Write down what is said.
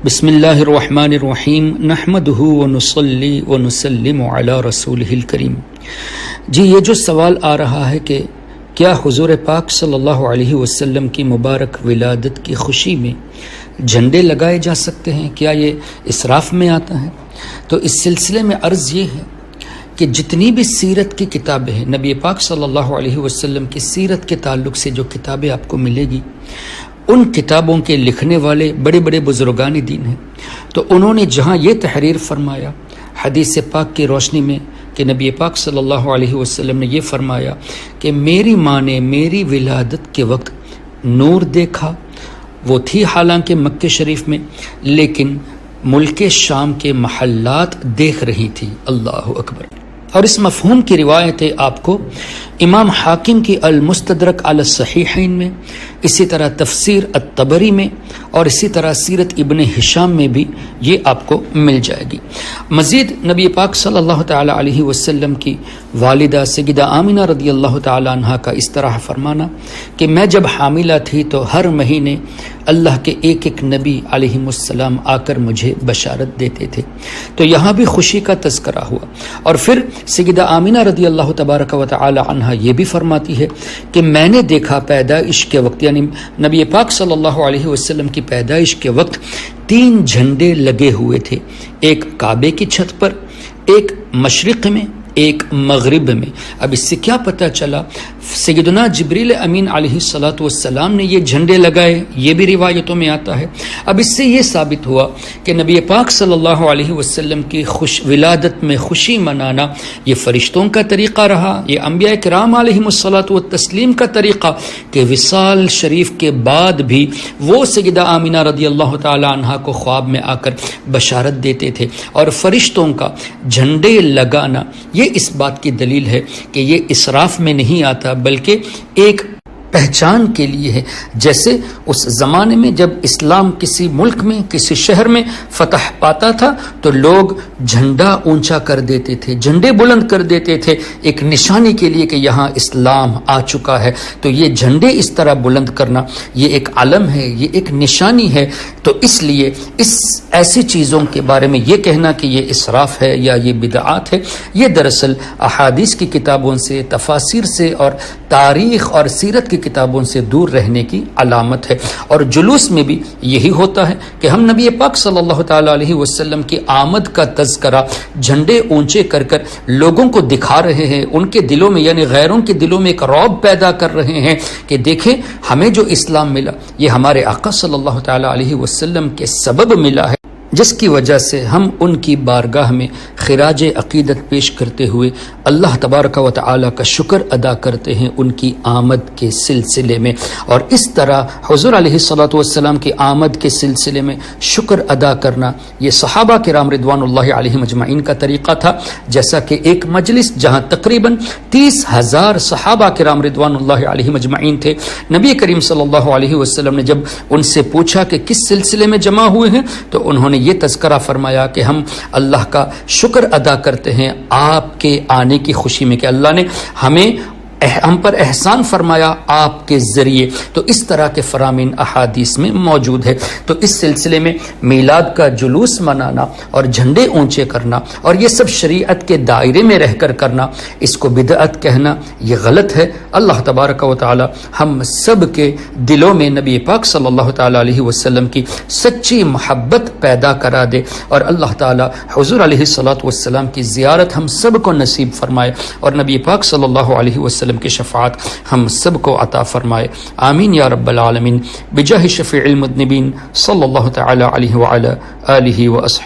بسم اللہ الرحمن الرحیم نحمدہ ونصلی ونسلم علی رسولہ الکریم۔ جی یہ جو سوال آ رہا ہے کہ کیا حضور پاک صلی اللہ علیہ وسلم کی مبارک ولادت کی خوشی میں جھنڈے لگائے جا سکتے ہیں، کیا یہ اسراف میں آتا ہے؟ تو اس سلسلے میں عرض یہ ہے کہ جتنی بھی سیرت کی کتابیں ہیں، نبی پاک صلی اللہ علیہ وسلم کی سیرت کے تعلق سے جو کتابیں آپ کو ملے گی، ان کتابوں کے لکھنے والے بڑے بڑے بزرگان دین ہیں، تو انہوں نے جہاں یہ تحریر فرمایا حدیث پاک کی روشنی میں کہ نبی پاک صلی اللہ علیہ وسلم نے یہ فرمایا کہ میری ماں نے میری ولادت کے وقت نور دیکھا، وہ تھی حالانکہ مکہ شریف میں، لیکن ملک شام کے محلات دیکھ رہی تھی۔ اللہ اکبر۔ اور اس مفہوم کی روایتیں آپ کو امام حاکم کی المستدرک علی الصحیحین میں، اسی طرح تفسیر الطبری میں، اور اسی طرح سیرت ابن ہشام میں بھی یہ آپ کو مل جائے گی۔ مزید نبی پاک صلی اللہ تعالی علیہ وسلم کی والدہ سیدہ آمنہ رضی اللہ تعالی عنہا کا اس طرح فرمانا کہ میں جب حاملہ تھی تو ہر مہینے اللہ کے ایک ایک نبی علیہ السلام آ کر مجھے بشارت دیتے تھے، تو یہاں بھی خوشی کا تذکرہ ہوا۔ اور پھر سیدہ آمنہ رضی اللہ تبارک و تعالی عنہا یہ بھی فرماتی ہے کہ میں نے دیکھا پیدائش کے وقت، یعنی نبی پاک صلی اللہ علیہ وسلم کی پیدائش کے وقت 3 جھنڈے لگے ہوئے تھے، ایک کعبے کی چھت پر، ایک مشرق میں، ایک مغرب میں۔ اب اس سے کیا پتہ چلا؟ سیدنا جبریل امین علیہ السلام نے یہ جھنڈے لگائے، یہ بھی روایتوں میں آتا ہے۔ اب اس سے یہ ثابت ہوا کہ نبی پاک صلی اللہ علیہ وسلم کی ولادت میں خوشی منانا یہ فرشتوں کا طریقہ رہا، یہ انبیاء کرام علیہم الصلاۃ والتسلیم کا طریقہ کہ وصال شریف کے بعد بھی وہ سیدہ آمنہ رضی اللہ تعالی عنہا کو خواب میں آ کر بشارت دیتے تھے۔ اور فرشتوں کا جھنڈے لگانا یہ اس بات کی دلیل ہے کہ یہ اسراف میں نہیں آتا، بلکہ ایک پہچان کے لیے ہے۔ جیسے اس زمانے میں جب اسلام کسی ملک میں، کسی شہر میں فتح پاتا تھا تو لوگ جھنڈا اونچا کر دیتے تھے، جھنڈے بلند کر دیتے تھے، ایک نشانی کے لیے کہ یہاں اسلام آ چکا ہے۔ تو یہ جھنڈے اس طرح بلند کرنا یہ ایک علم ہے، یہ ایک نشانی ہے۔ تو اس لیے اس ایسی چیزوں کے بارے میں یہ کہنا کہ یہ اسراف ہے یا یہ بدعات ہے، یہ دراصل احادیث کی کتابوں سے، تفاسیر سے اور تاریخ اور سیرت کی کتابوں سے دور رہنے کی علامت ہے۔ اور جلوس میں بھی یہی ہوتا ہے کہ ہم نبی پاک صلی اللہ تعالی علیہ وسلم کی آمد کا تذکرہ جھنڈے اونچے کر کر لوگوں کو دکھا رہے ہیں، ان کے دلوں میں یعنی غیروں کے دلوں میں ایک رعب پیدا کر رہے ہیں کہ دیکھیں ہمیں جو اسلام ملا یہ ہمارے آقا صلی اللہ تعالی علیہ وسلم کے سبب ملا ہے، جس کی وجہ سے ہم ان کی بارگاہ میں خراج عقیدت پیش کرتے ہوئے اللہ تبارک و تعالی کا شکر ادا کرتے ہیں ان کی آمد کے سلسلے میں۔ اور اس طرح حضور علیہ الصلاۃ والسلام کی آمد کے سلسلے میں شکر ادا کرنا یہ صحابہ کرام رضوان اللہ علیہم اجمعین کا طریقہ تھا۔ جیسا کہ ایک مجلس جہاں تقریباً 30,000 صحابہ کرام رضوان اللہ علیہم اجمعین تھے، نبی کریم صلی اللہ علیہ وسلم نے جب ان سے پوچھا کہ کس سلسلے میں جمع ہوئے ہیں تو انہوں نے یہ تذکرہ فرمایا کہ ہم اللہ کا شکر ادا کرتے ہیں آپ کے آنے کی خوشی میں، کہ اللہ نے ہم پر احسان فرمایا آپ کے ذریعے۔ تو اس طرح کے فرامین احادیث میں موجود ہے۔ تو اس سلسلے میں میلاد کا جلوس منانا اور جھنڈے اونچے کرنا اور یہ سب شریعت کے دائرے میں رہ کر کرنا، اس کو بدعت کہنا یہ غلط ہے۔ اللہ تبارک و تعالی ہم سب کے دلوں میں نبی پاک صلی اللہ تعالی علیہ وسلم کی سچی محبت پیدا کرا دے، اور اللہ تعالی حضور علیہ الصلاۃ والسلام کی زیارت ہم سب کو نصیب فرمائے، اور نبی پاک صلی اللہ علیہ وسلم کی شفاعت ہم سب کو عطا فرمائے۔ آمین یا رب العالمین، بجاہ شفیع المذنبین صلی اللہ تعالی علیہ وعلی آلہ وصحبہ۔